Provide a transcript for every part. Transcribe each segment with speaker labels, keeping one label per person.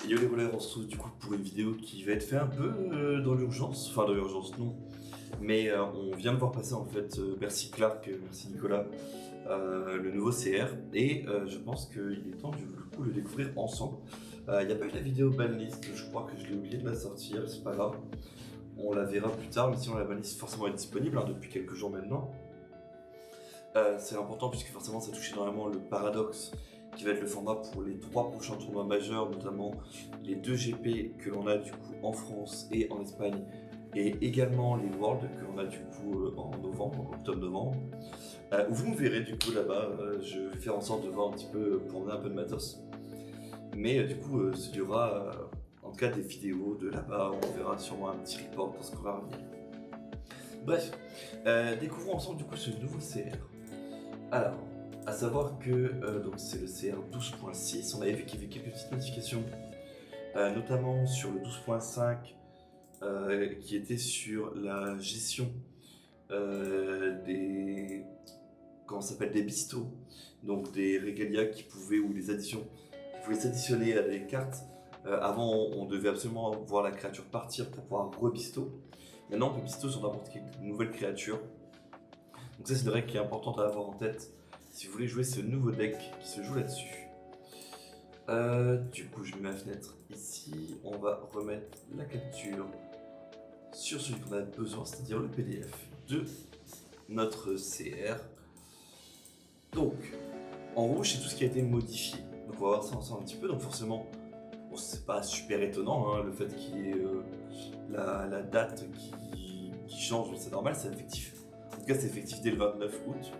Speaker 1: Yo les rollers, on se retrouve du coup pour une vidéo qui va être faite un peu dans l'urgence, enfin dans l'urgence non, mais on vient de voir passer en fait, merci Clark, merci Nicolas, le nouveau CR, et je pense qu'il est temps du coup de le découvrir ensemble. Il n'y a pas eu la vidéo banlist, je crois que je l'ai oublié de la sortir, c'est pas grave, on la verra plus tard, mais sinon la banlist forcément est disponible depuis quelques jours maintenant. C'est important puisque forcément ça touche énormément le paradoxe qui va être le format pour les 3 prochains tournois majeurs, notamment les 2 GP que l'on a du coup en France et en Espagne, et également les Worlds que l'on a du coup en novembre, en octobre-novembre. Où vous me verrez du coup là-bas, je vais faire en sorte de voir un petit peu pour emmener un peu de matos. Mais du coup, il y aura en tout cas des vidéos de là-bas, on verra sûrement un petit report dans ce qu'on va revenir. Bref, découvrons ensemble du coup ce nouveau CR. Alors, à savoir que donc c'est le CR 12.6, on avait vu qu'il y avait quelques petites modifications, notamment sur le 12.5 qui était sur la gestion des comment ça s'appelle, des bistos, donc des régalias qui pouvaient, ou des additions qui pouvaient s'additionner à des cartes. Avant on devait absolument voir la créature partir pour pouvoir rebisto. Maintenant on peut bisto sur n'importe quelle nouvelle créature. Donc ça c'est une règle qui est importante à avoir en tête si vous voulez jouer ce nouveau deck qui se joue là-dessus. Du coup je mets ma fenêtre ici, on va remettre la capture sur celui qu'on a besoin, c'est-à-dire le PDF de notre CR. Donc en rouge c'est tout ce qui a été modifié, donc on va voir ça ensemble un petit peu. Donc forcément bon, c'est pas super étonnant hein, le fait qu'il y ait la date qui change, c'est normal, c'est effectif. En tout cas c'est effectif dès le 29 août.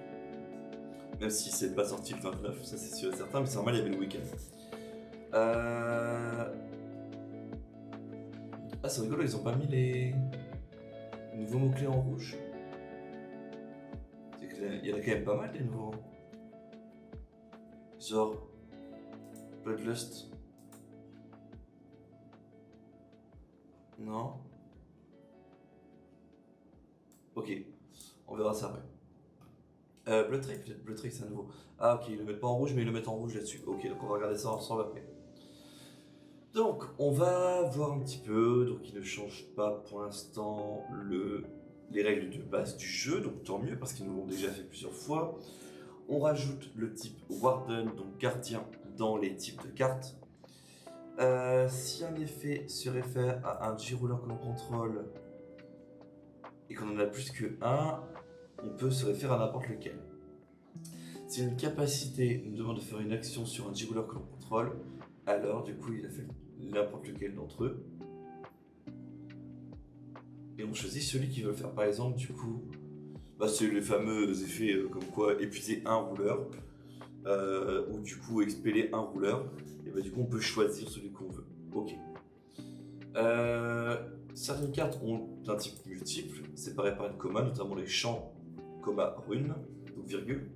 Speaker 1: Même si c'est pas sorti le 29, ça c'est sûr et certain, mais c'est normal, il y avait le week-end. Ah, c'est rigolo, ils ont pas mis les nouveaux mots-clés en rouge. C'est qu'il y en a quand même pas mal des nouveaux. Genre, Bloodlust. Non. Ok, on verra ça après. Blood Trade, peut-être Blood Trade c'est un nouveau. Ah ok, ils le mettent pas en rouge, mais ils le mettent en rouge là-dessus. Ok, donc on va regarder ça ensemble après. Donc, on va voir un petit peu. Donc, il ne change pas pour l'instant les règles de base du jeu, donc tant mieux parce qu'ils nous l'ont déjà fait plusieurs fois. On rajoute le type Warden, donc gardien, dans les types de cartes. Si un effet se réfère à un G-Roller que l'on contrôle et qu'on en a plus que un, on peut se référer à n'importe lequel. Si une capacité nous demande de faire une action sur un G-Roller que l'on contrôle, alors du coup il a fait n'importe lequel d'entre eux. Et on choisit celui qui veut le faire. Par exemple, du coup, c'est les fameux effets comme quoi épuiser un rouleur, ou du coup expeller un rouleur. Et du coup on peut choisir celui qu'on veut. Ok. Certaines cartes ont un type multiple, séparé par une comma, notamment les champs, comma, rune, donc virgule.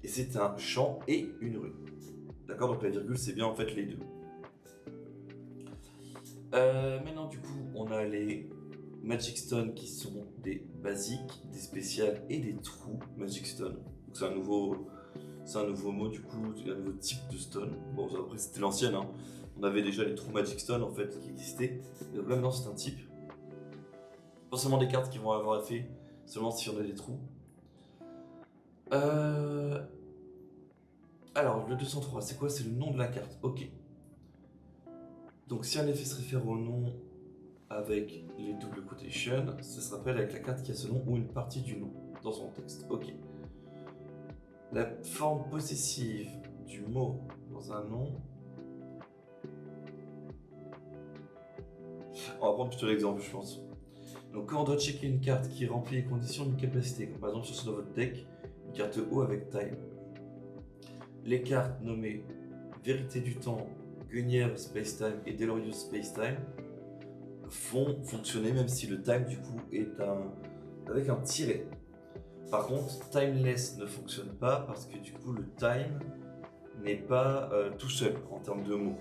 Speaker 1: Et c'est un champ et une rune. D'accord, donc la virgule c'est bien en fait les deux. Maintenant du coup on a les Magic Stone qui sont des basiques, des spéciales et des trous Magic Stone. Donc c'est un nouveau mot du coup, un nouveau type de stone. Bon après c'était l'ancienne, hein. On avait déjà les trous Magic Stone en fait qui existaient. Et donc là maintenant c'est un type. Pas seulement des cartes qui vont avoir effet seulement si on a des trous. Alors le 203 c'est quoi? C'est le nom de la carte, ok. Donc si un effet se réfère au nom avec les double quotation, ça se rappelle avec la carte qui a ce nom ou une partie du nom dans son texte. Ok. La forme possessive du mot dans un nom. On va prendre plutôt l'exemple, je pense. Donc quand on doit checker une carte qui remplit les conditions d'une capacité, comme par exemple sur dans votre deck, une carte O avec time. Les cartes nommées Vérité du temps, Guenièvre Space-Time et Delorious Space-Time vont fonctionner même si le time du coup est avec un tiret. Par contre, Timeless ne fonctionne pas parce que du coup le time n'est pas tout seul en termes de mots.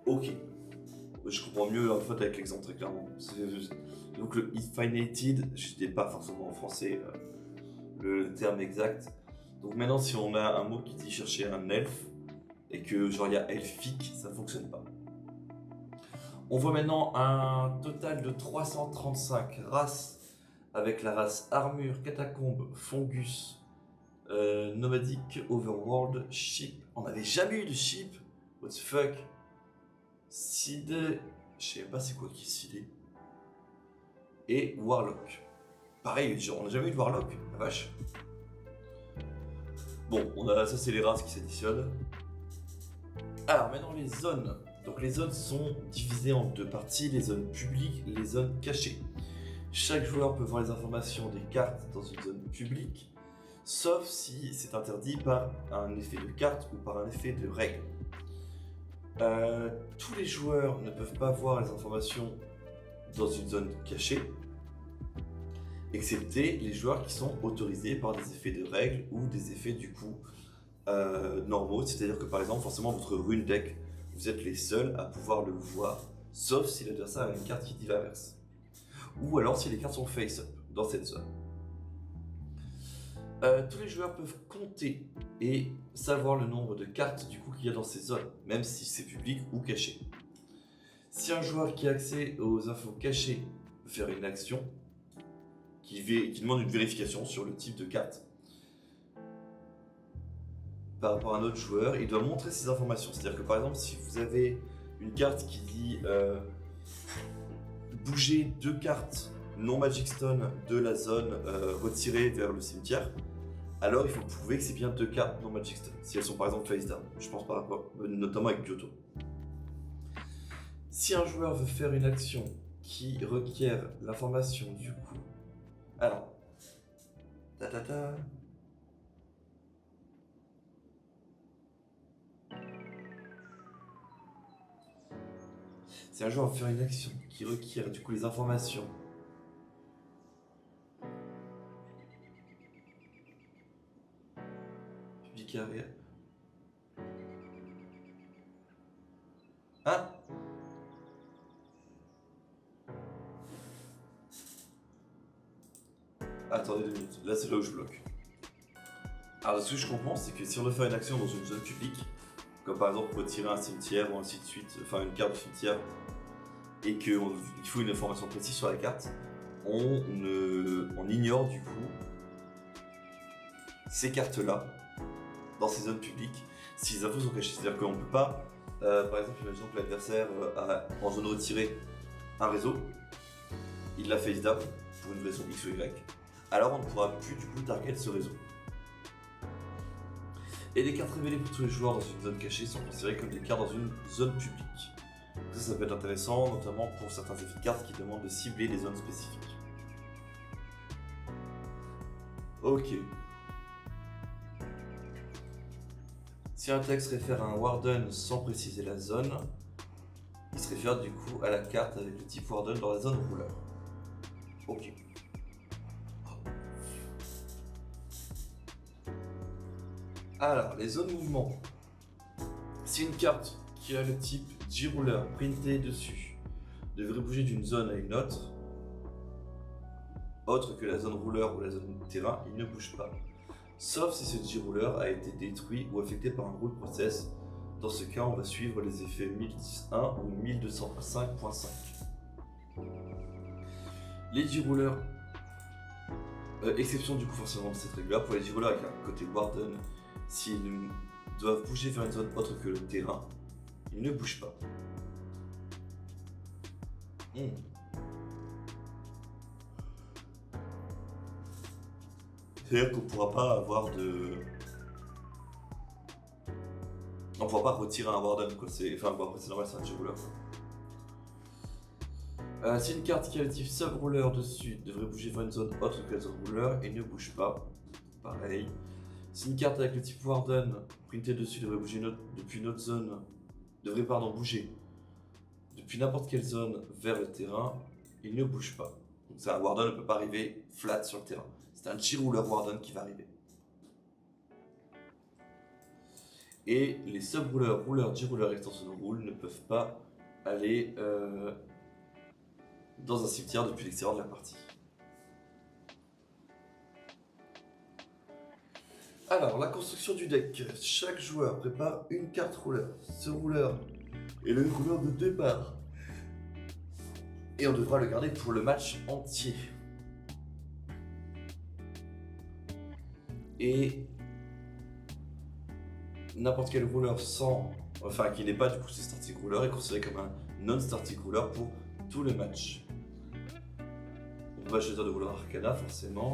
Speaker 1: Ok, je comprends mieux en fait avec l'exemple très clairement. Donc le Infinited, je n'ai pas forcément en français le terme exact. Donc maintenant si on a un mot qui dit chercher un elfe et que genre il y a elfique, ça fonctionne pas. On voit maintenant un total de 335 races, avec la race armure, catacombe, fungus, nomadique, overworld, ship. On n'avait jamais eu de ship. What the fuck? Seed. Je sais pas c'est quoi qui est seedé. Et warlock. Pareil, on n'a jamais eu de warlock, la vache. Bon, ça c'est les races qui s'additionnent. Alors maintenant les zones. Donc les zones sont divisées en deux parties, les zones publiques, les zones cachées. Chaque joueur peut voir les informations des cartes dans une zone publique, sauf si c'est interdit par un effet de carte ou par un effet de règle. Tous les joueurs ne peuvent pas voir les informations dans une zone cachée, excepté les joueurs qui sont autorisés par des effets de règle ou des effets du coup normaux, c'est-à-dire que par exemple forcément votre rune deck, vous êtes les seuls à pouvoir le voir, sauf si l'adversaire a une carte qui dit l'inverse. Ou alors si les cartes sont face-up dans cette zone. Tous les joueurs peuvent compter et savoir le nombre de cartes du coup qu'il y a dans ces zones, même si c'est public ou caché. Si un joueur qui a accès aux infos cachées veut faire une action, qui demande une vérification sur le type de carte, par rapport à un autre joueur, il doit montrer ces informations. C'est-à-dire que par exemple, si vous avez une carte qui dit bouger 2 cartes non Magic Stone de la zone retirée vers le cimetière, alors il faut prouver que c'est bien 2 cartes non Magic Stone. Si elles sont par exemple face down, je pense par rapport, notamment avec Kyoto. Si un joueur veut faire une action qui requiert l'information du coup, alors, si un joueur veut faire une action qui requiert du coup les informations publiques arrière. Hein? Attendez 2 minutes, là c'est là où je bloque. Alors ce que je comprends c'est que si on veut faire une action dans une zone publique, comme par exemple retirer un cimetière ou ainsi de suite, enfin une carte de cimetière, et qu'il faut une information précise sur la carte, on ignore du coup ces cartes-là dans ces zones publiques si les infos sont cachées. C'est-à-dire qu'on ne peut pas, par exemple, imaginons que l'adversaire a en zone retirée un réseau, il l'a face down pour une raison X ou Y, alors on ne pourra plus du coup target ce réseau. Et les cartes révélées pour tous les joueurs dans une zone cachée sont considérées comme des cartes dans une zone publique. Ça peut être intéressant, notamment pour certains effets de cartes qui demandent de cibler des zones spécifiques. Ok. Si un texte réfère à un Warden sans préciser la zone, il se réfère du coup à la carte avec le type Warden dans la zone rouleur. Ok. Alors, les zones mouvement. Si une carte qui a le type J-Ruler printé dessus devrait bouger d'une zone à une autre que la zone rouleur ou la zone terrain, il ne bouge pas. Sauf si ce J-Ruler a été détruit ou affecté par un rule process. Dans ce cas, on va suivre les effets 1010.1 ou 1205.5. Les J-Rulers, exception du coup forcément de cette règle-là, pour les J-Rulers avec un côté Warden, s'ils doivent bouger vers une zone autre que le terrain, ils ne bougent pas. C'est-à-dire qu'on ne pourra pas avoir de... On ne pourra pas retirer un Warden, quoi. Enfin, bon, après c'est normal, c'est un J-Ruler. Si une carte qui a le type sub-ruler dessus devrait bouger vers une zone autre que la zone ruler et ne bouge pas, pareil. Si une carte avec le type Warden printé dessus devrait bouger depuis une autre zone, bouger depuis n'importe quelle zone vers le terrain, il ne bouge pas. Donc un Warden ne peut pas arriver flat sur le terrain. C'est un J-Ruler Warden qui va arriver. Et les sub-rulers, rulers, J-Ruler, extension rule ne peuvent pas aller dans un cimetière depuis l'extérieur de la partie. Alors, la construction du deck. Chaque joueur prépare une carte rouleur. Ce rouleur est le rouleur de départ. Et on devra le garder pour le match entier. Et n'importe quel rouleur qui n'est pas du coup ce starting rouleur est considéré comme un non-starting rouleur pour tout le match. On va choisir de rouleur Arcana forcément.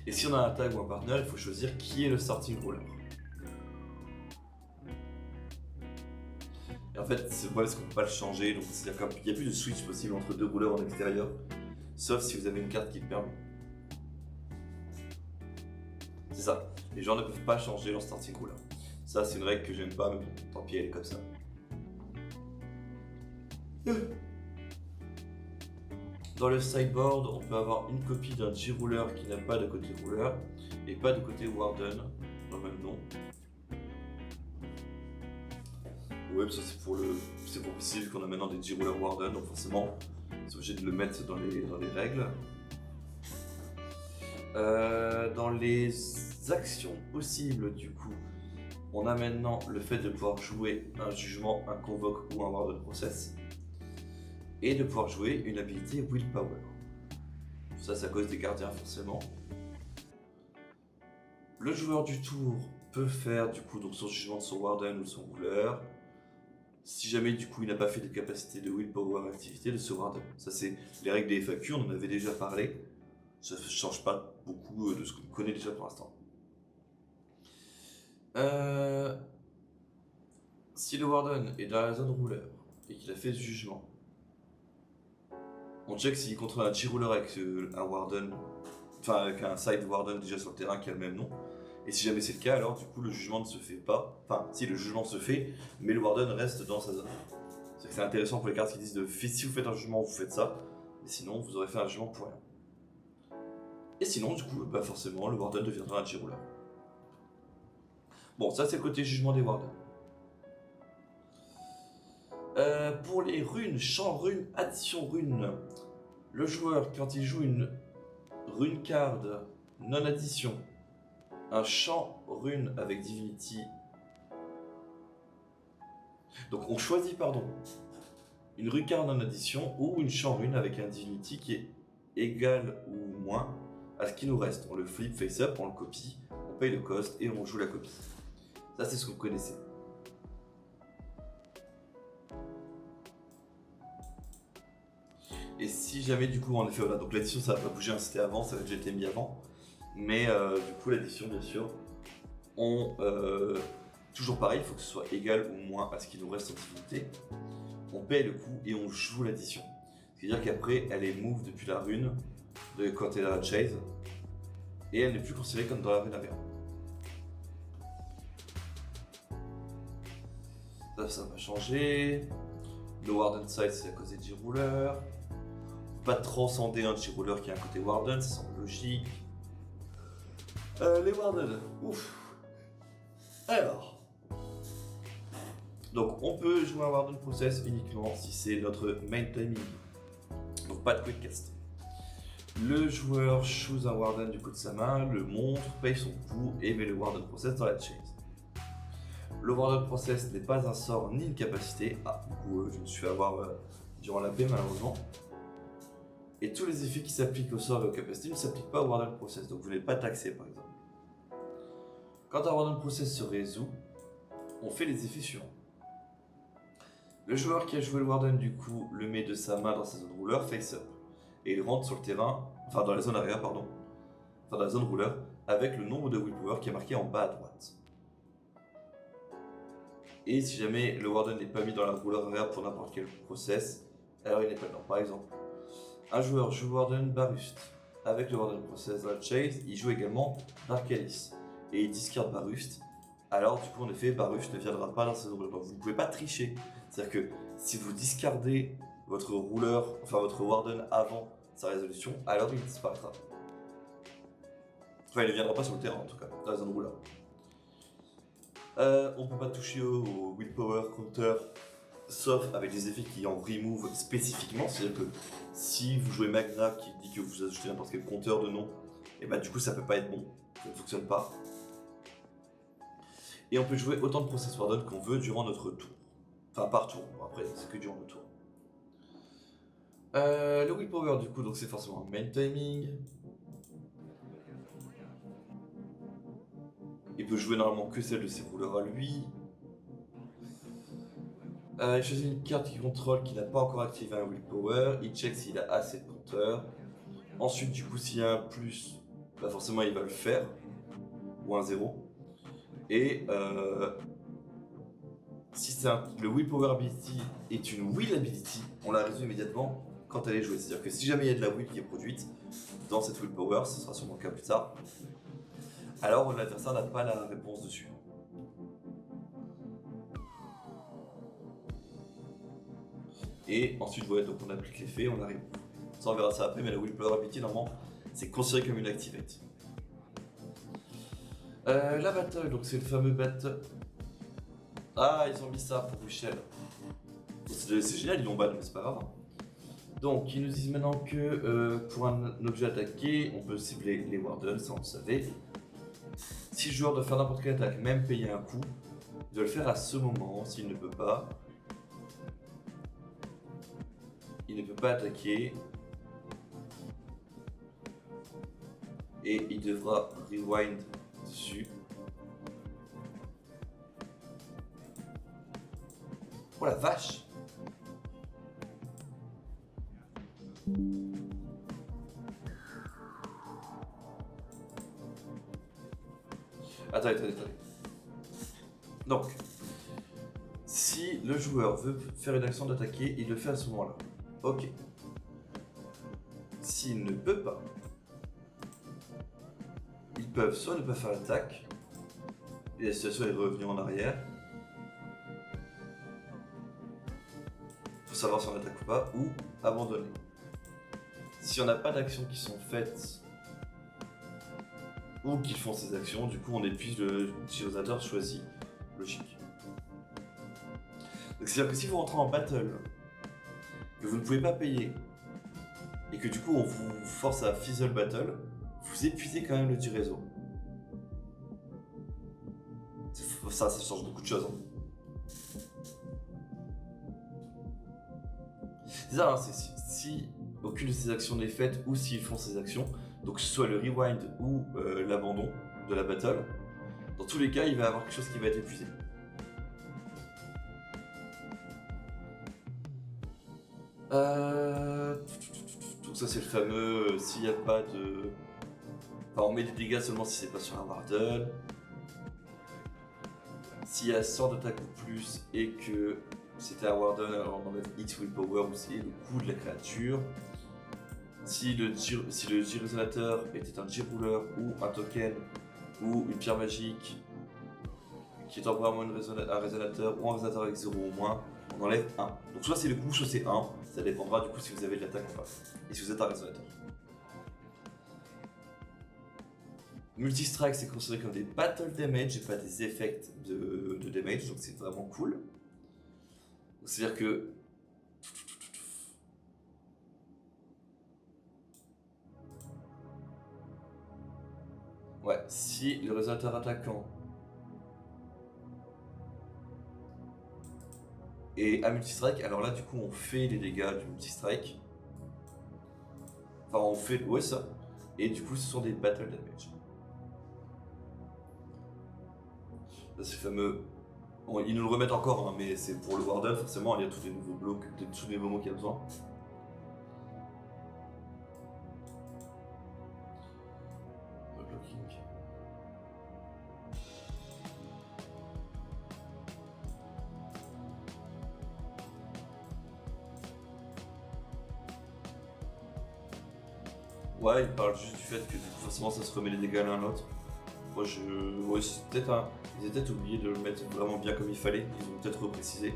Speaker 1: Et si on a un tag ou un partenaire, il faut choisir qui est le starting rouleur. Et en fait, c'est le problème, c'est qu'on ne peut pas le changer, donc c'est-à-dire qu'il n'y a plus de switch possible entre deux rouleurs en extérieur, sauf si vous avez une carte qui le permet. C'est ça, les gens ne peuvent pas changer leur starting rouleur. Ça, c'est une règle que j'aime pas, mais bon, tant pis, elle est comme ça. Dans le sideboard, on peut avoir une copie d'un G-Ruler qui n'a pas de côté rouleur et pas de côté Warden dans le même nom. Ouais, ça c'est pour préciser vu qu'on a maintenant des G-Ruler Warden, donc forcément c'est obligé de le mettre dans les règles. Dans les actions possibles du coup, on a maintenant le fait de pouvoir jouer un jugement, un convoque ou un Warden Process. Et de pouvoir jouer une habilité Willpower. Ça, c'est à cause des gardiens forcément. Le joueur du tour peut faire du coup donc son jugement de son Warden ou de son rouleur. Si jamais du coup il n'a pas fait de capacité de Willpower activité de ce Warden. Ça c'est les règles des FAQ, on en avait déjà parlé. Ça ne change pas beaucoup de ce qu'on connaît déjà pour l'instant. Si le Warden est dans la zone rouleur et qu'il a fait ce jugement, on check s'il contrôle un G-Ruler avec un Warden, enfin avec un side Warden déjà sur le terrain qui a le même nom. Et si jamais c'est le cas, alors du coup le jugement ne se fait pas. Enfin, si le jugement se fait, mais le Warden reste dans sa zone. C'est intéressant pour les cartes qui disent si vous faites un jugement, vous faites ça. Mais sinon, vous aurez fait un jugement pour rien. Et sinon, du coup, bah forcément, le Warden deviendra un G-Ruler. Bon, ça c'est le côté jugement des Wardens. Pour les runes, champ rune, addition rune, le joueur, quand il joue une rune card non addition, un champ rune avec Divinity. Donc on choisit, une rune card non addition ou une champ rune avec un Divinity qui est égal ou moins à ce qui nous reste. On le flip face up, on le copie, on paye le cost et on joue la copie. Ça c'est ce que vous connaissez. Et si jamais du coup en effet voilà, donc l'addition ça va pas bouger, hein, c'était avant, ça a déjà été mis avant. Mais du coup l'addition bien sûr, toujours pareil, il faut que ce soit égal ou moins à ce qui nous reste en difficulté. On paye le coup et on joue l'addition. C'est-à-dire qu'après elle est move depuis la rune, quand elle est dans la chase, et elle n'est plus considérée comme dans la rune arrière. Ça va changer. Le Warden side c'est à cause des G-Ruler. Pas transcender un G-Ruler qui a un côté Warden, ça semble logique. Les Warden, ouf. Alors. Donc on peut jouer un Warden Process uniquement si c'est notre main timing. Donc pas de quick cast. Le joueur choose un Warden du coup de sa main, le montre, paye son coup et met le Warden Process dans la chase. Le Warden Process n'est pas un sort ni une capacité. Ah, du coup je me suis fait avoir durant la paix malheureusement. Et tous les effets qui s'appliquent au sort et aux capacités ne s'appliquent pas au Warden Process, donc vous n'êtes pas taxé par exemple. Quand un Warden Process se résout, on fait les effets suivants. Le joueur qui a joué le Warden du coup le met de sa main dans sa zone rouleur face up. Et il rentre sur le terrain, enfin dans la zone arrière pardon, enfin dans la zone rouleur, avec le nombre de willpower qui est marqué en bas à droite. Et si jamais le Warden n'est pas mis dans la rouleur arrière pour n'importe quel process, alors il n'est pas dedans. Par exemple, un joueur joue Warden Barust. Avec le Warden Process dans la chase, il joue également Dark Alice. Et il discard Barust. Alors du coup en effet Barust ne viendra pas dans sa zone rouleur. Donc vous ne pouvez pas tricher. C'est-à-dire que si vous discardez votre rouleur, enfin votre Warden avant sa résolution, alors il disparaîtra. Enfin il ne viendra pas sur le terrain en tout cas, dans la zone rouleur. On ne peut pas toucher au Willpower Counter, sauf avec des effets qui en remove spécifiquement. C'est-à-dire que si vous jouez Magna qui dit que vous ajoutez n'importe quel compteur de nom, et bah du coup ça peut pas être bon, ça ne fonctionne pas. Et on peut jouer autant de Process Warden qu'on veut durant notre tour. Enfin, par tour. Bon, après, c'est que durant le tour. Le willpower, du coup, donc c'est forcément un main timing. Il peut jouer normalement que celle de ses rouleurs à lui. Il choisit une carte qu'il contrôle qui n'a pas encore activé un willpower. Il check s'il a assez de compteurs. Ensuite, du coup, s'il y a un plus, bah forcément il va le faire. Ou un 0. Et si le willpower ability est une will ability, on la résout immédiatement quand elle est jouée. C'est-à-dire que si jamais il y a de la will qui est produite dans cette willpower, ce sera sûrement le cas plus tard, alors l'adversaire n'a pas la réponse dessus. Et ensuite, voilà, donc on applique l'effet, on arrive. Ça, on verra ça après, mais la willpower ability, normalement, c'est considéré comme une activate. La battle, donc c'est le fameux battle. Ah, ils ont mis ça pour Michel. C'est génial, ils l'ont ban, mais c'est pas grave. Donc, ils nous disent maintenant que pour un objet attaqué, on peut cibler les wardens, ça on le savait. Si le joueur doit faire n'importe quelle attaque, même payer un coup, il doit le faire à ce moment. S'il ne peut pas, il ne peut pas attaquer. Et il devra rewind dessus. Oh la vache! Attendez. Donc, si le joueur veut faire une action d'attaquer, il le fait à ce moment-là. Ok. S'il ne peut pas, ils peuvent soit ne pas faire l'attaque, et la situation est revenue en arrière, pour savoir si on attaque ou pas, ou abandonner. Si on n'a pas d'actions qui sont faites, ou qui font ces actions, du coup on épuise le utilisateur choisi. Logique. Donc c'est-à-dire que si vous rentrez en battle, que vous ne pouvez pas payer, et que du coup on vous force à fizzle battle, vous épuisez quand même le du réseau. Ça change beaucoup de choses. Hein. C'est ça, hein, c'est si aucune de ces actions n'est faite, ou s'ils font ces actions, donc que ce soit le rewind ou l'abandon de la battle, dans tous les cas, il va y avoir quelque chose qui va être épuisé. Donc ça c'est le fameux, s'il n'y a pas de... Enfin, on met des dégâts seulement si c'est pas sur un Warden. S'il y a sort d'attaque ou plus et que c'était un Warden, alors on enlève X willpower ou c'est le coût de la créature. Si le G-Résonateur était un G-Ruler ou un token ou une pierre magique qui est temporairement un résonateur ou un résonateur avec 0 ou moins, on enlève 1. Donc soit c'est le coup, soit c'est 1. Ça dépendra du coup si vous avez de l'attaque ou pas. Et si vous êtes un résonateur. Multistrike, c'est considéré comme des battle damage et pas des effects de damage, donc c'est vraiment cool. C'est-à-dire que... Ouais, si le résonateur attaquant est à multistrike, alors là du coup on fait les dégâts du multistrike. Enfin on fait... Ouais ça. Et du coup ce sont des battle damage. Là, c'est fameux. Bon, ils nous le remettent encore, hein, mais c'est pour le Warden, forcément, il y a tous les nouveaux blocs, tous les nouveaux mots qu'il y a besoin. Blocking. Ouais, il parle juste du fait que du coup, forcément, ça se remet les dégâts l'un à l'autre. Moi, ouais, c'est peut-être un... Ils ont peut-être oublié de le mettre vraiment bien comme il fallait, ils ont peut-être reprécisé.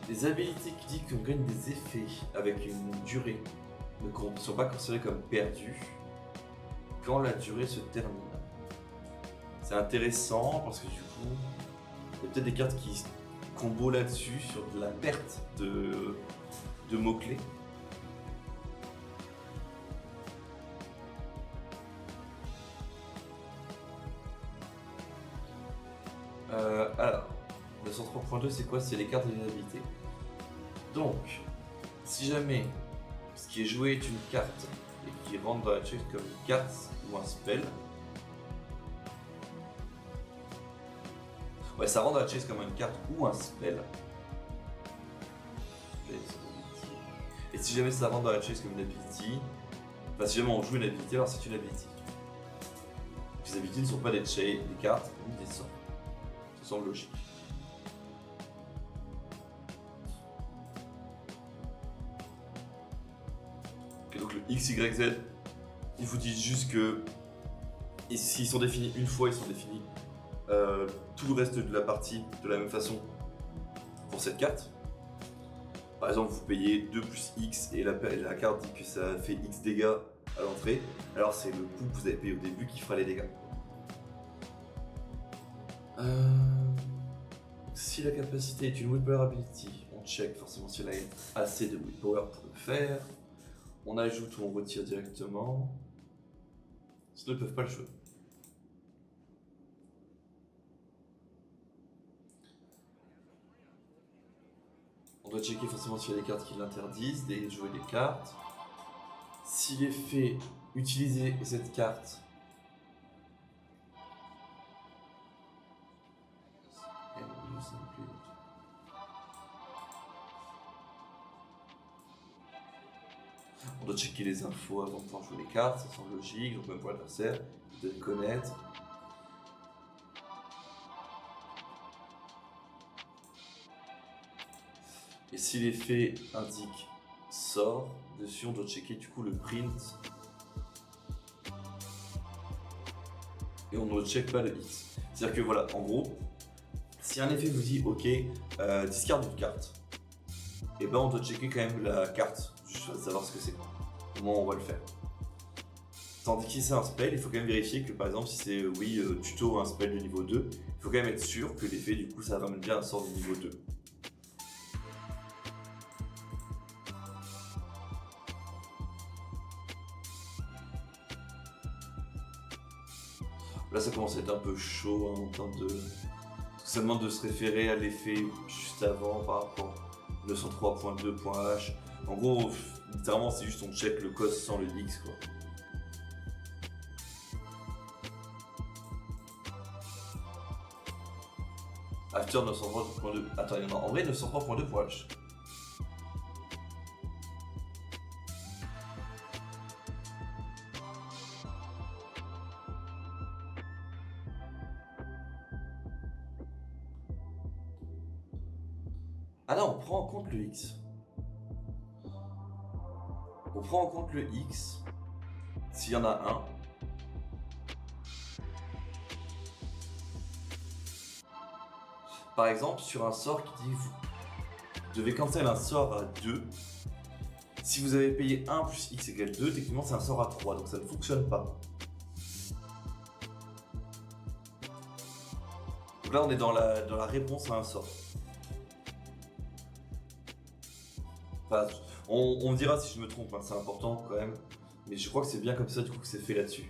Speaker 1: Les habilités qui disent qu'on gagne des effets avec une durée ne sont pas considérées comme perdues quand la durée se termine. C'est intéressant parce que du coup, il y a peut-être des cartes qui combo là-dessus sur de la perte de mots-clés. Alors, 903.2 c'est quoi? C'est les cartes de l'inhabilité. Donc, si jamais ce qui est joué est une carte et qui rentre dans la checklist comme une carte ou un spell, ouais, ça rentre dans la checklist comme une carte ou un spell. Et si jamais ça rentre dans la checklist comme une ability, enfin si jamais on joue une ability, alors c'est une ability. Les abilities ne sont pas des cartes ni des sorts. Ça semble logique. Ok, donc le X, Y, Z, ils vous disent juste que s'ils sont définis une fois, ils sont définis tout le reste de la partie de la même façon pour cette carte. Par exemple, vous payez 2 plus X et la carte dit que ça fait X dégâts à l'entrée, alors c'est le coût que vous avez payé au début qui fera les dégâts. Si la capacité est une willpower ability, on check forcément si elle a assez de willpower pour le faire. On ajoute ou on retire directement. Sinon ils ne peuvent pas le jouer. On doit checker forcément s'il y a des cartes qui l'interdisent, de jouer des cartes. S'il est fait utiliser cette carte, on doit checker les infos avant de pouvoir jouer les cartes, ça semble logique, donc même pour l'adversaire, vous devez connaître. Et si l'effet indique sort, dessus on doit checker du coup le print. Et on ne check pas le X. C'est-à-dire que voilà, en gros, si un effet vous dit ok, discard une carte, et ben on doit checker quand même la carte, juste pour savoir ce que c'est. Comment on va le faire. Tandis que si c'est un spell, il faut quand même vérifier que par exemple si c'est tuto un spell de niveau 2, il faut quand même être sûr que l'effet du coup ça ramène bien un sort de niveau 2. Là ça commence à être un peu chaud en termes de... Ça demande de se référer à l'effet juste avant par rapport à 903.2.h. En gros, littéralement c'est juste on check le cost sans le X quoi. After 903.2. Attends, il y en a en vrai 903.2.h. Ah non, on prend en compte le X. On prend en compte le X s'il y en a un. Par exemple, sur un sort qui dit que vous devez cancel un sort à 2. Si vous avez payé 1 plus X égale 2, techniquement c'est un sort à 3, donc ça ne fonctionne pas. Donc là on est dans la réponse à un sort. Enfin, on me dira si je me trompe, hein, c'est important quand même. Mais je crois que c'est bien comme ça du coup que c'est fait là-dessus.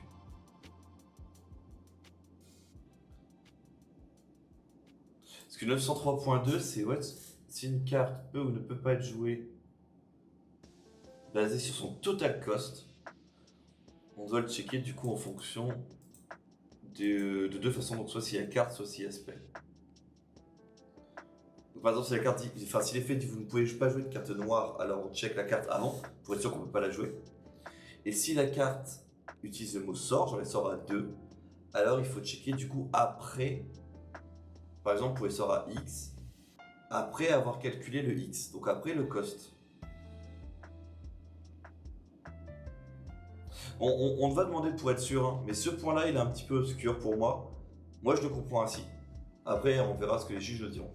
Speaker 1: Parce que 903.2 c'est what? Si une carte peut ou ne peut pas être jouée basée sur son total cost, on doit le checker du coup en fonction de deux façons, donc soit s'il y a carte, soit s'il y a spell. Donc, par exemple, si la carte dit, enfin si l'effet dit vous ne pouvez pas jouer de carte noire, alors on check la carte avant pour être sûr qu'on ne peut pas la jouer. Et si la carte utilise le mot sort, genre les sorts à 2, alors il faut checker du coup après, par exemple pour les sorts à X, après avoir calculé le X, donc après le cost. On va demander pour être sûr, hein, mais ce point-là il est un petit peu obscur pour moi. Moi je le comprends ainsi. Après on verra ce que les juges le diront.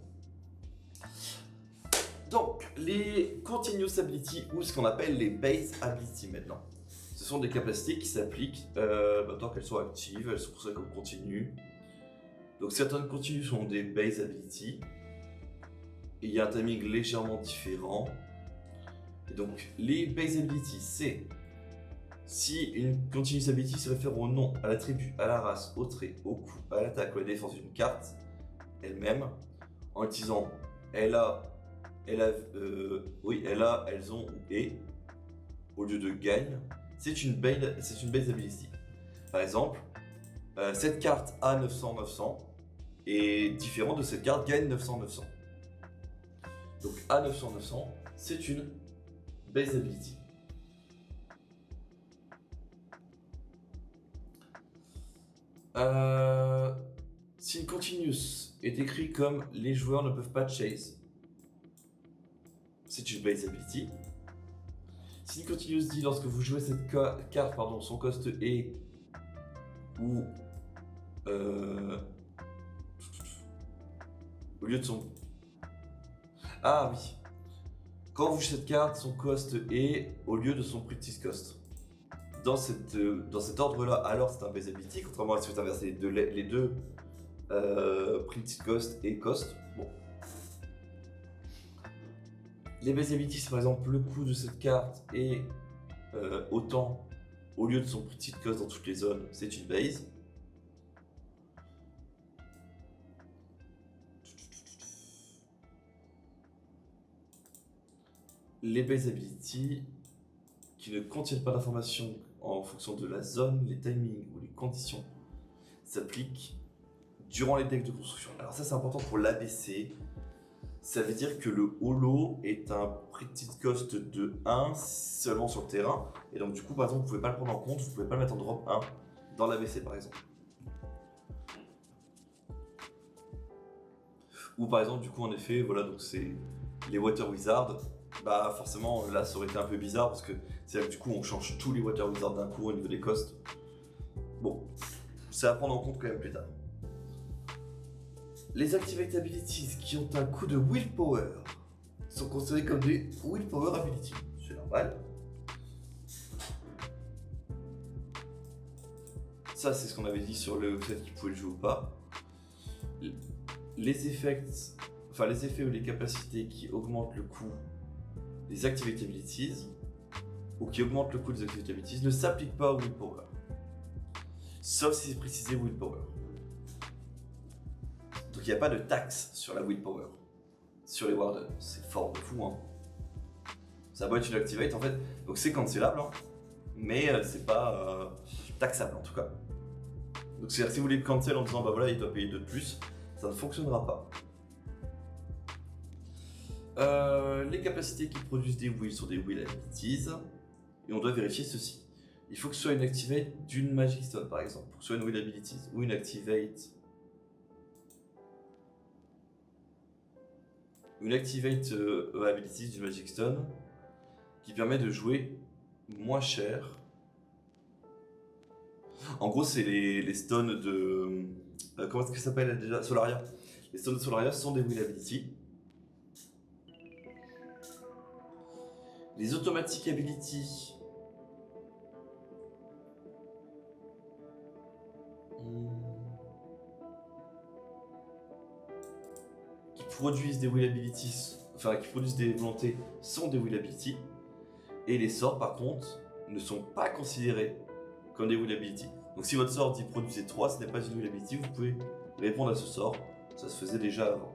Speaker 1: Donc les Continuous Ability ou ce qu'on appelle les Base Ability maintenant. Ce sont des capacités qui s'appliquent tant qu'elles sont actives, elles sont considérées comme continues. Donc certaines continues sont des Base Ability. il y a un timing légèrement différent. Et donc, les base abilities, c'est si une continuous ability se réfère au nom, à l'attribut, à la race, au trait, au coup, à l'attaque ou à la défense d'une carte elle-même, en utilisant elle a, elles ont ou et, au lieu de gagne, c'est une base ability. Par exemple, cette carte a 900-900 est différente de cette carte gagne 900-900. Donc a 900-900, c'est une base ability. Si une continuous est écrit comme les joueurs ne peuvent pas chase, c'est une base ability. Si une continuous dit lorsque vous jouez cette carte, son cost est ou au lieu de son... Ah oui. Quand vous jouez cette carte, son cost est au lieu de son practice cost. Dans cet ordre-là, alors c'est un base ability, contrairement à si vous inversez les deux practice cost et cost. Bon. Les base abilities, c'est par exemple le coût de cette carte est autant au lieu de son practice cost dans toutes les zones, c'est une base. Les base abilities qui ne contiennent pas d'informations en fonction de la zone, les timings ou les conditions s'appliquent durant les decks de construction. Alors ça c'est important pour l'ABC. Ça veut dire que le holo est un practice cost de 1 seulement sur le terrain. Et donc du coup par exemple vous pouvez pas le prendre en compte, vous pouvez pas le mettre en drop 1 dans l'ABC par exemple. Ou par exemple du coup en effet voilà donc c'est les Water Wizards. Bah forcément là ça aurait été un peu bizarre parce que c'est là que du coup on change tous les Water Wizards d'un coup au niveau des costs. Bon, c'est à prendre en compte quand même plus tard. Les Activate Abilities qui ont un coût de Willpower sont considérés comme des Willpower Abilities. C'est normal. Ça c'est ce qu'on avait dit sur le fait qu'ils pouvaient le jouer ou pas. Les effets ou les capacités qui augmentent le coût des Activate Abilities ou qui augmentent le coût des Activate Abilities ne s'appliquent pas au Willpower. Sauf si c'est précisé Willpower. Donc il n'y a pas de taxe sur la Willpower. Sur les Wardens, c'est fort de fou hein. Ça doit être une Activate en fait, donc c'est cancelable hein, mais c'est pas taxable en tout cas. Donc c'est-à-dire que si vous voulez le cancel en disant bah voilà il doit payer 2 de plus, ça ne fonctionnera pas. Les capacités qui produisent des wills sont des will abilities et on doit vérifier ceci. Il faut que ce soit une activate d'une Magic Stone par exemple, pour que ce soit une will abilities ou une activate abilities d'une Magic Stone qui permet de jouer moins cher. En gros c'est les stones de... comment est-ce que ça s'appelle déjà? Solaria. Les stones de Solaria sont des will abilities. Les automatic abilities qui produisent des will abilities, enfin qui produisent des volontés sont des will abilities. Et les sorts par contre ne sont pas considérés comme des will abilities. Donc si votre sort dit produisez 3, ce n'est pas une will ability, vous pouvez répondre à ce sort. Ça se faisait déjà avant.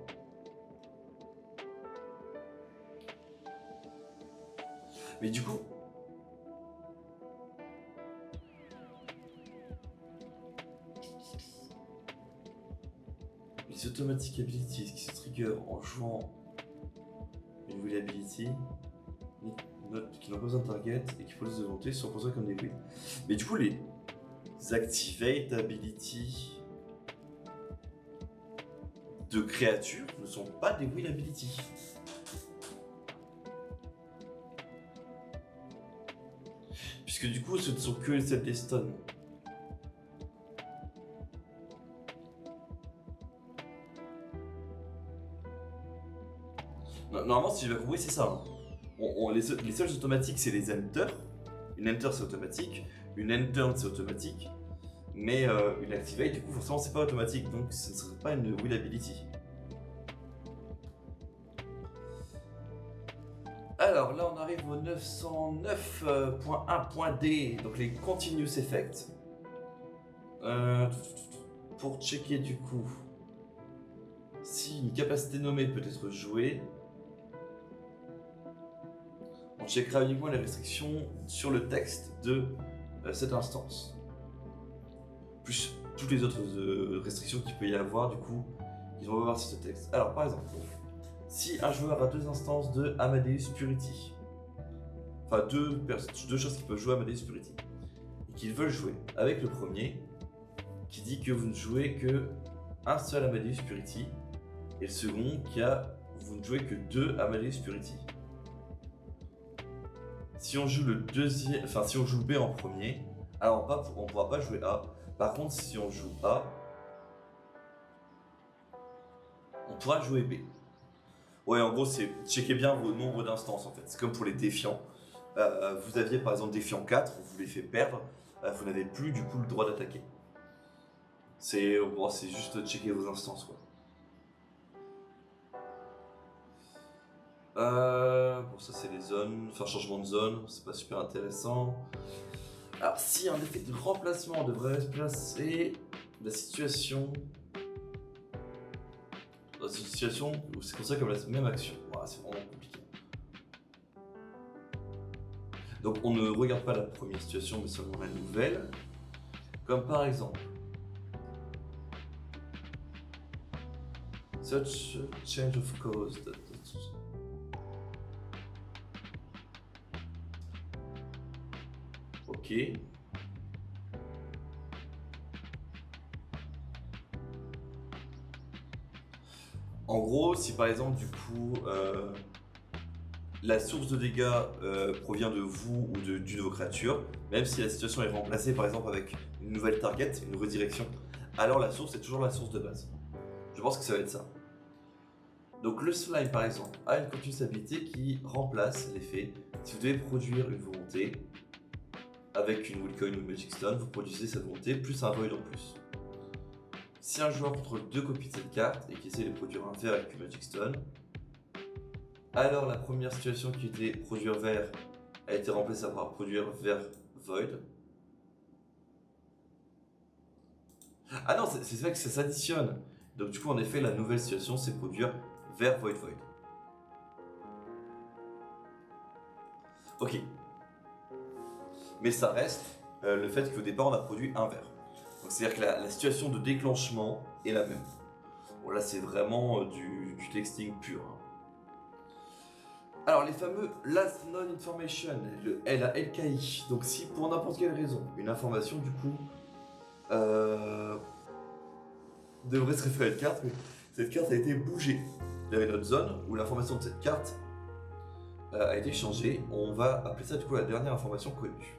Speaker 1: Mais du coup, les automatic abilities qui se trigger en jouant une will ability qui n'ont pas besoin de target et qui produisent de volonté sont considérés comme des will. Mais du coup, les activate ability de créatures ne sont pas des will ability. Puisque du coup, ce ne sont que celles des stuns. Normalement, si j'ai bien compris, c'est ça. Hein. Les seuls automatiques, c'est les enter. Une enter, c'est automatique. Une enter, c'est automatique. Mais une activate, du coup, forcément, c'est pas automatique. Donc, ce ne serait pas une will ability. Alors là, on arrive au 909.1.d, donc les continuous effects. Pour checker du coup si une capacité nommée peut être jouée, on checkera uniquement les restrictions sur le texte de cette instance. Plus toutes les autres restrictions qu'il peut y avoir, du coup, ils vont voir sur ce texte. Alors par exemple, si un joueur a deux instances de Amadeus Purity, enfin deux choses qui peuvent jouer Amadeus Purity, et qu'ils veulent jouer avec le premier, qui dit que vous ne jouez que un seul Amadeus Purity, et le second vous ne jouez que deux Amadeus Purity. Si on joue le deuxième, enfin si on joue B en premier, alors on ne pourra pas jouer A. Par contre, si on joue A, on pourra jouer B. Ouais, en gros, c'est checker bien vos nombres d'instances en fait. C'est comme pour les défiants. Vous aviez par exemple défiant 4, on vous les fait perdre, vous n'avez plus du coup le droit d'attaquer. C'est juste checker vos instances quoi. Bon, ça c'est les zones, enfin changement de zone, c'est pas super intéressant. Alors, si un effet de remplacement devrait remplacer la situation. Dans une situation où c'est considéré comme la même action. Voilà, c'est vraiment compliqué. Donc, on ne regarde pas la première situation, mais seulement la nouvelle. Comme par exemple. Such a change of cause. Ok. En gros, si par exemple, du coup, la source de dégâts provient de vous ou d'une de vos créatures, même si la situation est remplacée par exemple avec une nouvelle target, une redirection, alors la source est toujours la source de base. Je pense que ça va être ça. Donc le slime par exemple a une continuous ability qui remplace l'effet. Si vous devez produire une volonté avec une Willcoin ou une Magic Stone, vous produisez cette volonté plus un void en plus. Si un joueur contrôle deux copies de cette carte et qu'il essaie de produire un vert avec une Magic Stone, alors la première situation qui était produire vert a été remplacée par produire vert void. Ah non, c'est vrai que ça s'additionne. Donc du coup en effet la nouvelle situation c'est produire vert void void. Ok. Mais ça reste le fait qu'au départ on a produit un vert. Donc c'est-à-dire que la situation de déclenchement est la même. Bon là c'est vraiment du texting pur. Hein. Alors les fameux last known information, la LKI. Donc si pour n'importe quelle raison une information du coup devrait se référer à une carte, mais cette carte a été bougée. Il y avait notre zone où l'information de cette carte a été changée. On va appeler ça du coup la dernière information connue.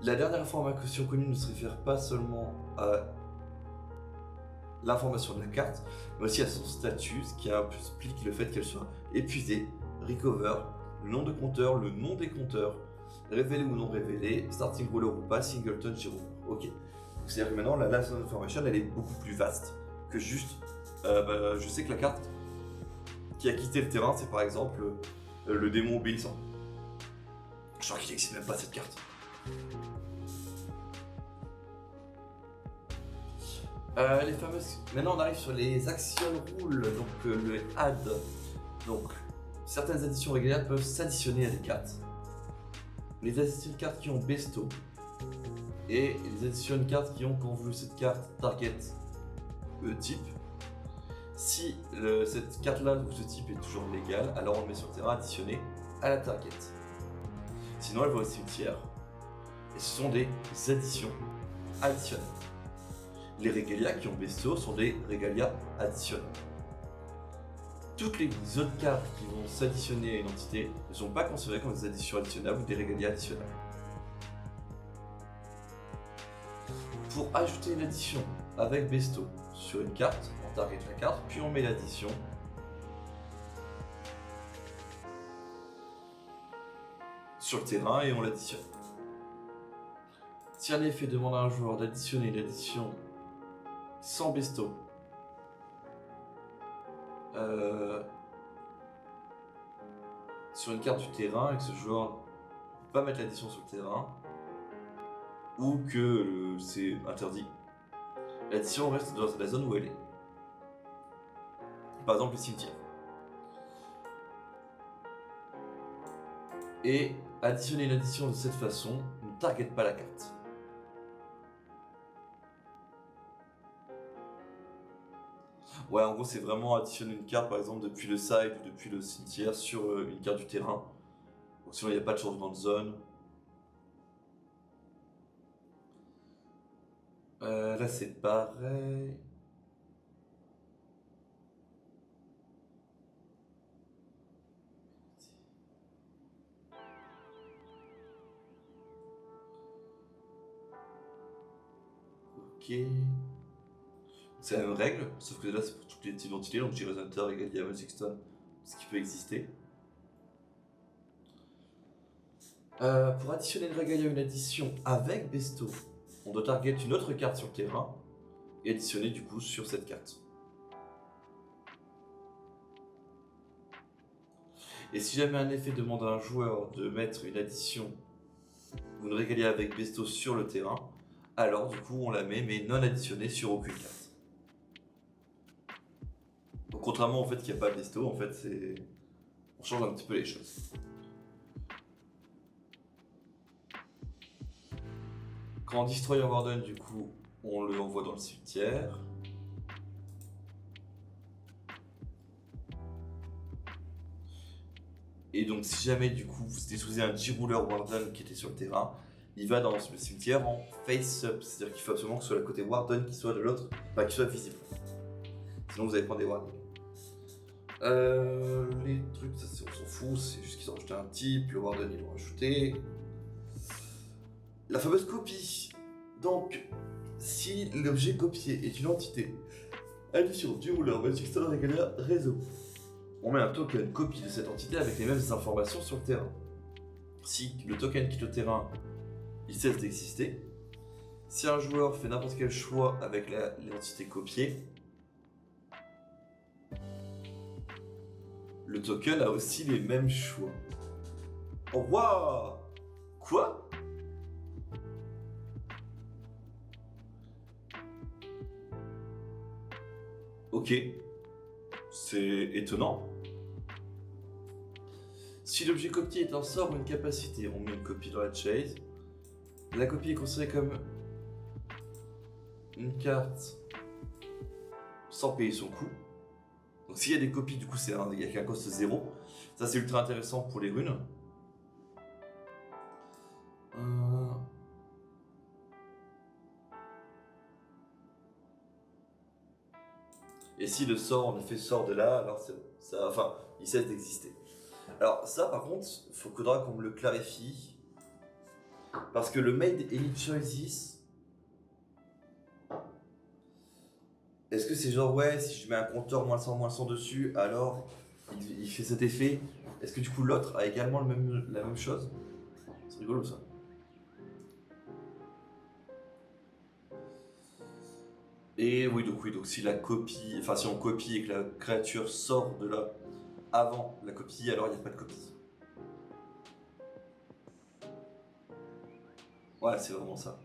Speaker 1: La dernière information connue ne se réfère pas seulement à l'information de la carte, mais aussi à son statut, ce qui explique le fait qu'elle soit épuisée, recover, le nom de compteur, le nom des compteurs, révélé ou non révélé, starting ruler ou pas, singleton, zero. Ok. C'est-à-dire que maintenant, la last known information, elle est beaucoup plus vaste que juste. Je sais que la carte qui a quitté le terrain, c'est par exemple le démon obéissant. Je crois qu'il n'existe même pas cette carte. Les fameuses. Maintenant, on arrive sur les action rules, donc le add. Donc, certaines additions régulières peuvent s'additionner à des cartes. Les additions de cartes qui ont besto et les additions de cartes qui ont convenu cette carte target type. Si cette carte-là ou ce type est toujours légal, alors on le met sur le terrain additionné à la target. Sinon, elle va au cimetière. Et ce sont des additions additionnelles. Les régalias qui ont besto sont des régalias additionnels. Toutes les autres cartes qui vont s'additionner à une entité ne sont pas considérées comme des additions additionnables ou des régalias additionnels. Pour ajouter une addition avec besto sur une carte, on target la carte, puis on met l'addition. Sur le terrain et on l'additionne. Si un effet demande à un joueur d'additionner l'addition sans besto sur une carte du terrain et que ce joueur va mettre l'addition sur le terrain, ou que c'est interdit, l'addition reste dans la zone où elle est. Par exemple le cimetière. Et additionner une addition de cette façon ne target pas la carte. Ouais, en gros, c'est vraiment additionner une carte, par exemple, depuis le side ou depuis le cimetière sur une carte du terrain. Donc, sinon, il n'y a pas de changement de zone. Là, c'est pareil. Ok. C'est la même règle, sauf que là, c'est pour toutes les types d'entités, donc G-Res Hunter égale Diamond Sexton, ce qui peut exister. Pour additionner une règle à une addition avec Besto, on doit target une autre carte sur le terrain et additionner du coup sur cette carte. Et si jamais un effet demande à un joueur de mettre une addition ou une régalia avec Besto sur le terrain, alors du coup on la met mais non additionnée sur aucune carte. Donc contrairement au fait qu'il n'y a pas de Besto, en fait on change un petit peu les choses. Quand Destroyer Warden, du coup, on le envoie dans le cimetière. Et donc si jamais du coup vous détruisez un G-Ruler Warden qui était sur le terrain, il va dans le cimetière en face-up, c'est-à-dire qu'il faut absolument que ce soit le côté Warden qui soit de l'autre, qui soit visible. Sinon vous allez prendre des Wardens. Les trucs, ça on s'en fout, c'est juste qu'ils ont rajouté un type, le Warden ils l'ont rajouté. La fameuse copie. Donc, si l'objet copié est une entité, addition G-Ruler, Magic Star Regalia, réseau. On met un token copie de cette entité avec les mêmes informations sur le terrain. Si le token quitte le terrain, il cesse d'exister. Si un joueur fait n'importe quel choix avec l'entité copiée, le token a aussi les mêmes choix. Oh waouh! Quoi? Ok, c'est étonnant. Si l'objet copié est un sort ou une capacité, on met une copie dans la chase. La copie est considérée comme une carte sans payer son coût. Donc s'il y a des copies, du coup, il y a qu'un cost 0. Ça, c'est ultra intéressant pour les runes. Et si le sort, en effet, sort de là, alors il cesse d'exister. Alors ça, par contre, il faudra qu'on me le clarifie. Parce que le Made Elite Choices, est-ce que c'est genre, ouais, si je mets un compteur -100 dessus, alors il fait cet effet? Est-ce que du coup l'autre a également la même chose? C'est rigolo ça. Et oui, donc si si on copie et que la créature sort de là avant la copie, alors il n'y a pas de copie. Ouais, c'est vraiment ça.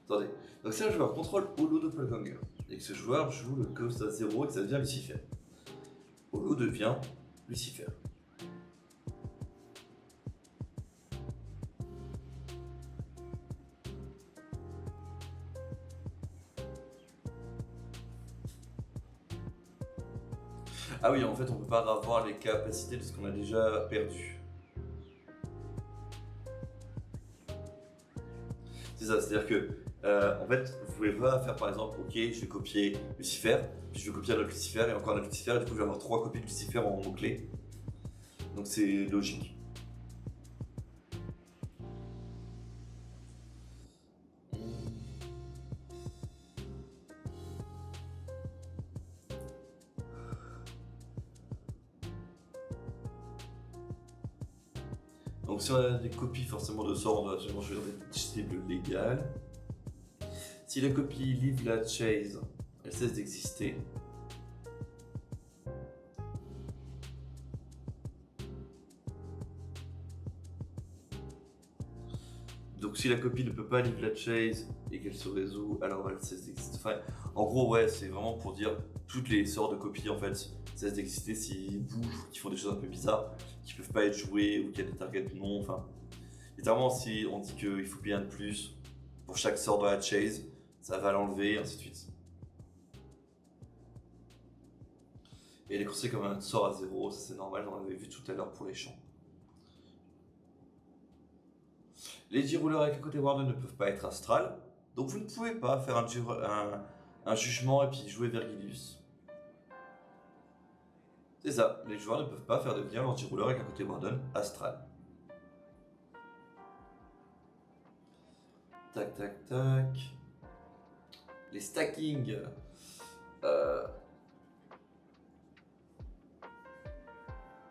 Speaker 1: Attendez. Donc si un joueur contrôle Holo Doppelganger et que ce joueur joue le cost à 0 et que ça devient Lucifer, Holo devient Lucifer. Ah oui, en fait, on peut pas avoir les capacités de ce qu'on a déjà perdu. C'est ça, c'est-à-dire que, en fait, vous pouvez pas faire par exemple, ok, je vais copier Lucifer, puis je vais copier un autre Lucifer et encore un autre Lucifer, et du coup, je vais avoir 3 copies de Lucifer en mots-clés. Donc c'est logique. Donc si on a des copies forcément de sorts, on doit absolument choisir des cibles légales. Si la copie Live la Chase, elle cesse d'exister. Donc si la copie ne peut pas Live la Chase et qu'elle se résout, alors elle cesse d'exister. Enfin, en gros, ouais, c'est vraiment pour dire toutes les sorts de copies en fait cessent d'exister s'ils bougent ou qu'ils font des choses un peu bizarres, qui peuvent pas être jouées ou qu'il y a des targets non. Enfin, littéralement, si on dit qu'il faut bien de plus pour chaque sort de la Chase, ça va l'enlever, et ainsi de suite. Et elle est considérée comme un sort à 0, ça c'est normal, on l'avait vu tout à l'heure pour les champs. Les J-Roulers avec un côté Warden ne peuvent pas être astral, donc vous ne pouvez pas faire un jugement et puis jouer Vergilius. C'est ça, les joueurs ne peuvent pas faire devenir leur J-Rouler avec un côté Warden astral. Tac tac tac. Les stacking.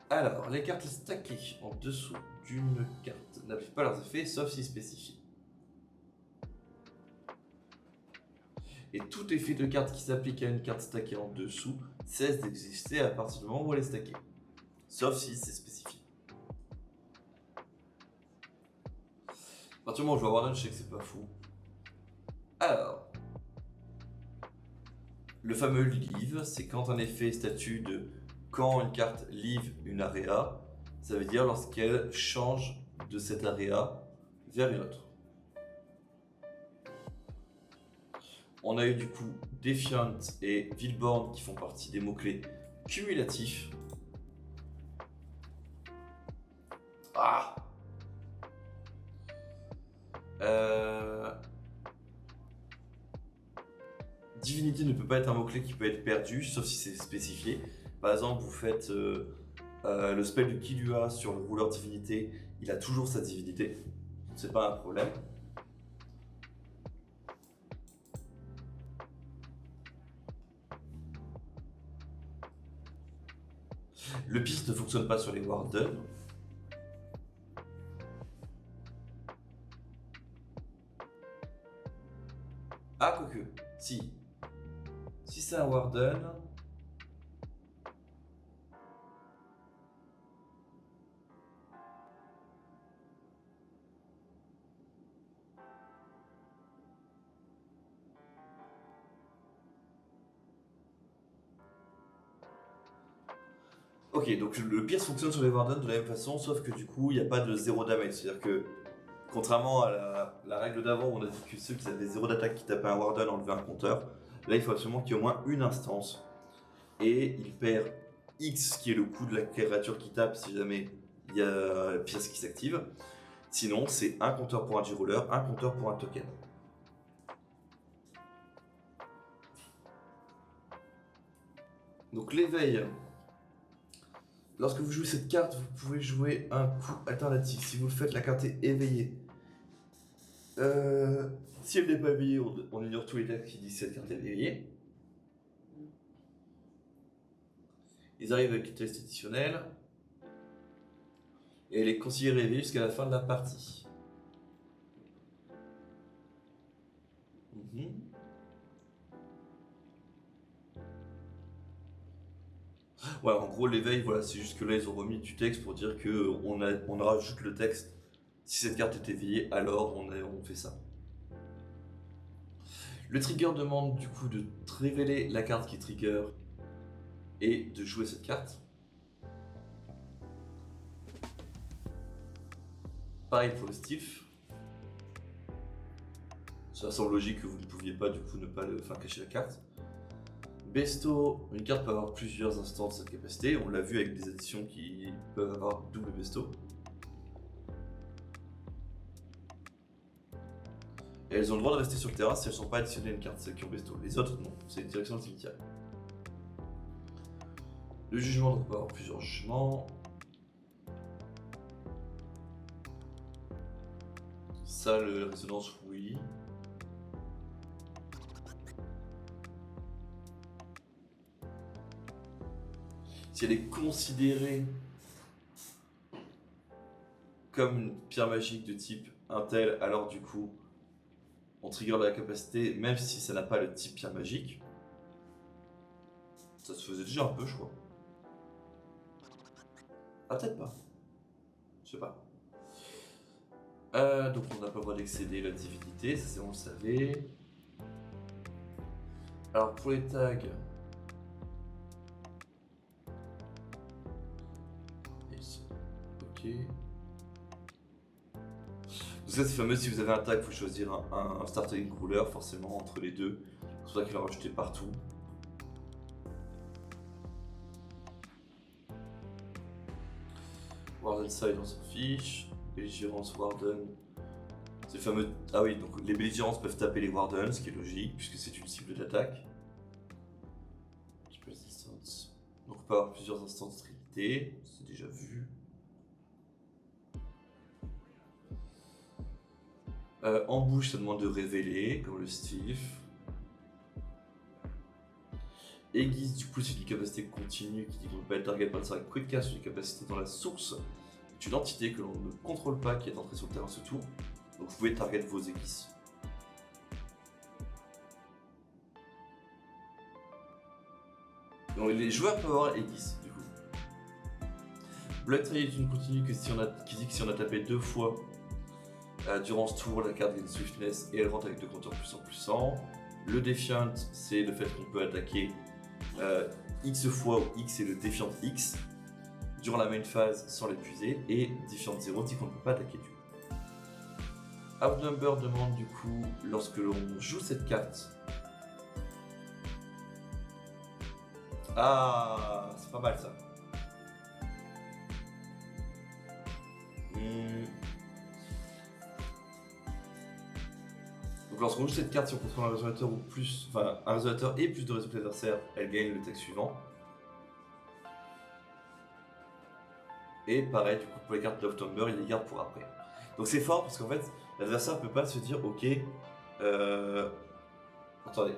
Speaker 1: Alors, les cartes stackées en dessous d'une carte n'appliquent pas leurs effets sauf si spécifiés. Et tout effet de carte qui s'applique à une carte stackée en dessous cesse d'exister à partir du moment où elle est stackée. Sauf si c'est spécifié. À partir du moment où je vois Warden, je sais que c'est pas fou. Alors, le fameux leave, c'est quand un effet statut de quand une carte leave une area, ça veut dire lorsqu'elle change de cette area vers une autre. On a eu du coup Defiant et Villeborn qui font partie des mots-clés cumulatifs. Ah Divinité ne peut pas être un mot-clé qui peut être perdu, sauf si c'est spécifié. Par exemple, vous faites le spell du Killua sur le rouleur divinité, il a toujours sa divinité. C'est pas un problème. Le piste ne fonctionne pas sur les Warden. Ah, quoique, si. Si c'est un Warden. Ok, donc le pierce fonctionne sur les Warden de la même façon, sauf que du coup, il n'y a pas de 0 damage. C'est-à-dire que, contrairement à la règle d'avant où on a dit que ceux qui avaient 0 d'attaque qui tapaient un Warden enlevaient un compteur, là il faut absolument qu'il y ait au moins une instance. Et il perd X qui est le coût de la créature qui tape si jamais il y a la pièce qui s'active. Sinon, c'est un compteur pour un J-Roller, un compteur pour un token. Donc l'éveil. Lorsque vous jouez cette carte, vous pouvez jouer un coup alternatif. Si vous le faites, la carte est éveillée. Si elle n'est pas éveillée, on ignore tous les decks qui disent cette carte est éveillée. Ils arrivent avec une test additionnelle. Et elle est considérée éveillée jusqu'à la fin de la partie. Ouais, en gros, l'éveil, voilà, c'est juste que là, ils ont remis du texte pour dire qu'on rajoute le texte. Si cette carte est éveillée, alors on fait ça. Le trigger demande du coup de révéler la carte qui trigger et de jouer cette carte. Pareil pour le Stilf. Ça semble logique que vous ne pouviez pas du coup ne pas cacher la carte. Besto, une carte peut avoir plusieurs instants de cette capacité. On l'a vu avec des additions qui peuvent avoir double Besto. Et elles ont le droit de rester sur le terrain si elles ne sont pas additionnées à une carte, celles qui ont Besto. Les autres, non. C'est une direction de cimetière. Le jugement, donc on peut avoir plusieurs jugements. Ça, la résonance, oui. Si elle est considérée comme une pierre magique de type Intel, alors du coup, on trigger la capacité, même si ça n'a pas le type pierre magique. Ça se faisait déjà un peu, je crois. Ah, peut-être pas. Je sais pas. Donc on n'a pas le droit d'excéder la divinité, ça c'est on le savait. Alors pour les tags... Ok. Donc ça c'est fameux, si vous avez un tag, il faut choisir un starting ruler forcément entre les deux. C'est pour ça qu'il l'a rajouté partout. Warden side on s'en fiche. Belligérance Warden. C'est fameux. Ah oui, donc les belligérances peuvent taper les Wardens, ce qui est logique puisque c'est une cible d'attaque. Donc on peut avoir plusieurs instances de trinité, c'est déjà vu. En bouche, ça demande de révéler, comme le Steve. Aiguise, du coup, c'est une capacité continue qui dit qu'on ne peut pas être target par le quick cast, une capacité dans la source. C'est une entité que l'on ne contrôle pas qui est entrée sur le terrain ce tour. Donc vous pouvez target vos aiguises. Donc les joueurs peuvent avoir aiguises, du coup. Blood Trail est une continue qui dit que si on a tapé 2 fois durant ce tour, la carte gagne Swiftness et elle rentre avec 2 compteurs puissants. Le Defiant, c'est le fait qu'on peut attaquer X fois, où X est le Defiant X, durant la main phase sans l'épuiser, et Defiant 0 dit qu'on ne peut pas attaquer du coup. Outnumber demande du coup, lorsque l'on joue cette carte... Ah, c'est pas mal ça. Donc lorsqu'on joue cette carte, si on contrôle un résonateur ou plus, enfin un résonateur et plus de résultats adversaires, elle gagne le tag suivant. Et pareil, du coup pour les cartes d'Outnumber, il les garde pour après. Donc c'est fort parce qu'en fait, l'adversaire ne peut pas se dire ok, attendez.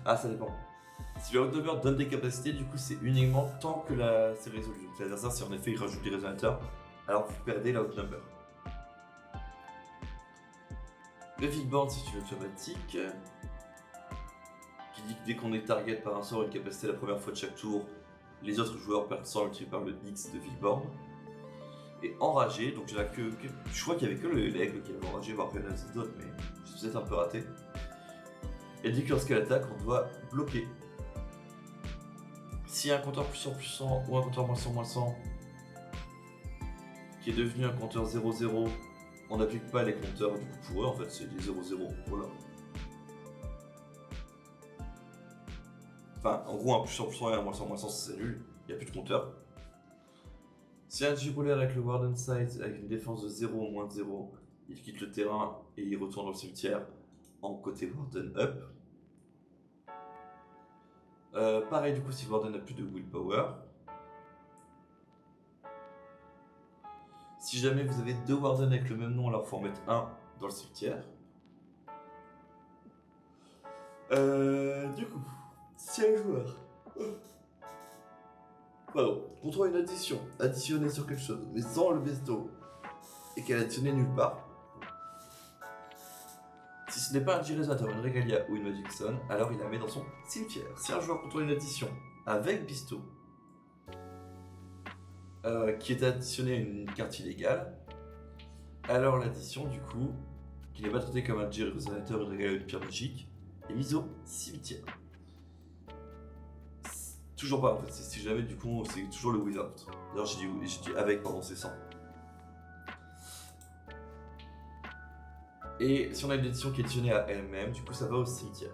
Speaker 1: Ah, ça dépend. Si le Outnumber donne des capacités, du coup, c'est uniquement tant que c'est résolu. Donc l'adversaire, si en effet il rajoute des résonateurs, alors vous perdez l'Outnumber. Le Vigborn, c'est une automatique qui dit que dès qu'on est target par un sort ou une capacité la première fois de chaque tour, les autres joueurs perdent 100 multiplié par le X de Vigborn. Et enragé, donc je crois qu'il n'y avait que l'aigle qui avait enragé, voire rien d'autre, mais c'est peut-être un peu raté. Elle dit que lorsqu'elle attaque, on doit bloquer. Si un compteur puissant ou un compteur -100 qui est devenu un compteur 0-0, on n'applique pas les compteurs du coup pour eux, en fait c'est des 0-0, voilà. Enfin, en gros, un +100 et un -100 c'est nul, il n'y a plus de compteur. Si un G-Roller avec le Warden Side avec une défense de 0 ou -0, il quitte le terrain et il retourne dans le cimetière en côté Warden Up. Pareil du coup si Warden n'a plus de willpower. Si jamais vous avez 2 Warden avec le même nom, alors il faut en mettre un dans le cimetière. Du coup, si un joueur contrôle une addition additionnée sur quelque chose, mais sans le besto, et qu'elle est additionnée nulle part, si ce n'est pas un G-Resonator, une Regalia ou une Magic Stone, alors il la met dans son cimetière. Si un joueur contrôle une addition avec Besto, qui est additionnée à une carte illégale, alors l'addition, du coup, qui n'est pas traitée comme un G-Resonator, une Regalia ou une pierre magique, est mise au cimetière. Toujours pas en fait, si jamais du coup, c'est toujours le without. D'ailleurs, j'ai dit avec pendant ces 100. Et si on a une édition qui est additionnée à elle-même, du coup ça va au cimetière.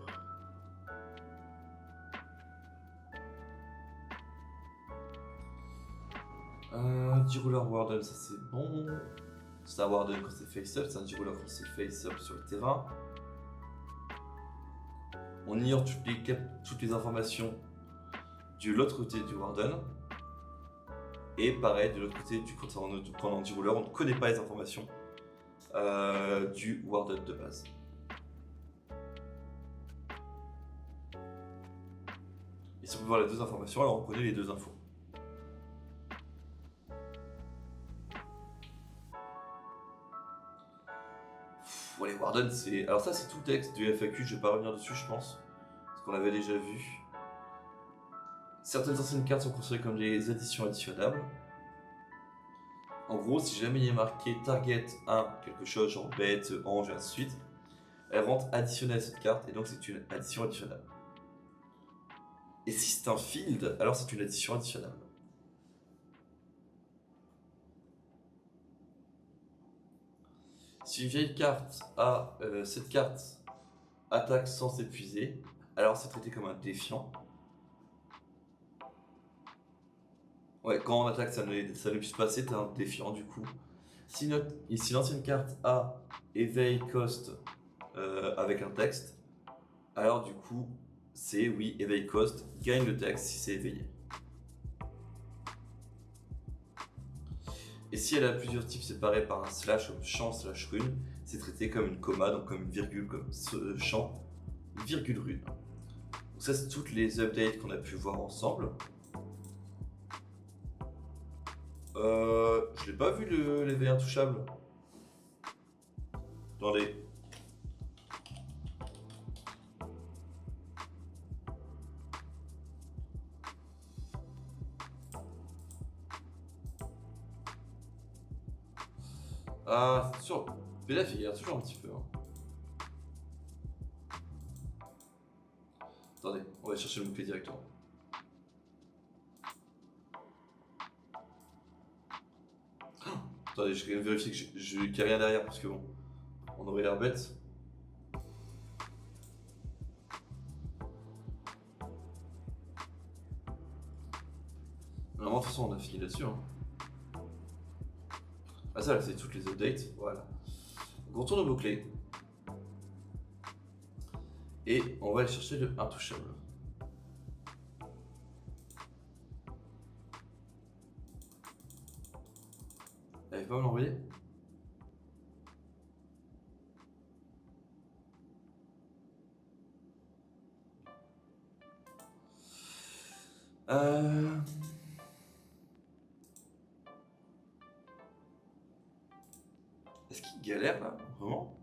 Speaker 1: D-Roller Warden, ça c'est bon. C'est un Warden quand c'est face-up, c'est un D-Roller quand c'est face-up sur le terrain. On ignore toutes les informations de l'autre côté du Warden. Et pareil, de l'autre côté du compteur en D-Roller, on ne connaît pas les informations du Warden de base. Et si on peut voir les deux informations, alors on connaît les deux infos. Bon, les Warden, c'est. Alors, ça, c'est tout le texte du FAQ, je vais pas revenir dessus, je pense. Parce qu'on l'avait déjà vu. Certaines anciennes cartes sont considérées comme des additions additionnables. En gros, si jamais il est marqué target 1, quelque chose, genre bête, ange, et ainsi de suite, elle rentre additionnelle à cette carte, et donc c'est une addition additionnable. Et si c'est un field, alors c'est une addition additionnable. Si une vieille carte a cette carte attaque sans s'épuiser, alors c'est traité comme un défiant. Ouais, quand on attaque, ça ne puisse passer, t'es un défiant du coup. Si l'ancienne carte a éveil cost avec un texte, alors du coup, c'est oui, éveil cost, gagne le texte si c'est éveillé. Et si elle a plusieurs types séparés par un slash comme champ slash rune, c'est traité comme une comma, donc comme une virgule, comme champ, virgule rune. Donc ça, c'est toutes les updates qu'on a pu voir ensemble. Je l'ai pas vu l'éveil intouchable. Attendez. Ah, c'est sûr. PDF, il y a toujours un petit peu. Hein. Attendez, on va chercher le mot-clé directement. Attendez, je vais vérifier qu'il n'y a rien derrière parce que bon, on aurait l'air bête. Normalement, de toute façon, on a fini là-dessus. Hein. Ah, ça, c'est toutes les updates. Voilà. Donc, on retourne au mot-clé. Et on va aller chercher le intouchable. Allez, pas me l'envoyer. Est-ce qu'il galère là? Vraiment?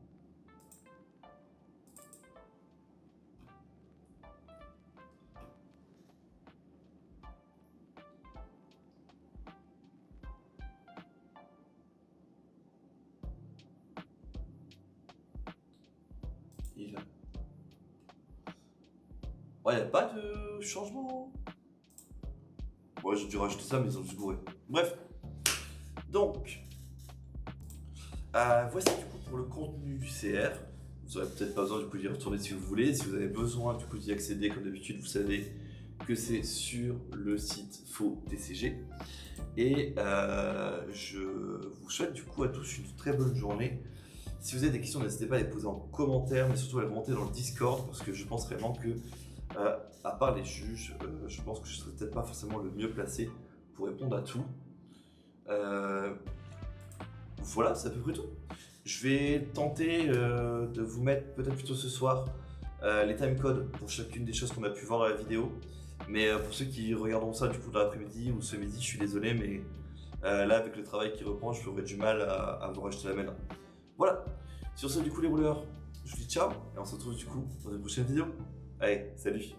Speaker 1: Ouais, y a pas de changement. Ouais, j'ai dû rajouter ça, mais ils ont juste bourré. Bref. Donc, voici du coup pour le contenu du CR. Vous n'aurez peut-être pas besoin du coup d'y retourner si vous voulez. Si vous avez besoin du coup d'y accéder, comme d'habitude, vous savez que c'est sur le site Faux TCG. Et je vous souhaite du coup à tous une très bonne journée. Si vous avez des questions, n'hésitez pas à les poser en commentaire, mais surtout à les remonter dans le Discord, parce que je pense vraiment que, à part les juges, je pense que je ne serais peut-être pas forcément le mieux placé pour répondre à tout. Voilà, c'est à peu près tout. Je vais tenter de vous mettre peut-être plutôt ce soir les timecodes pour chacune des choses qu'on a pu voir dans la vidéo. Mais pour ceux qui regarderont ça du coup dans l'après-midi ou ce midi, je suis désolé, mais là avec le travail qui reprend, je aurais du mal à vous rajouter la main. Voilà. Sur ce, du coup les rouleurs, je vous dis ciao et on se retrouve du coup dans une prochaine vidéo. Allez, salut.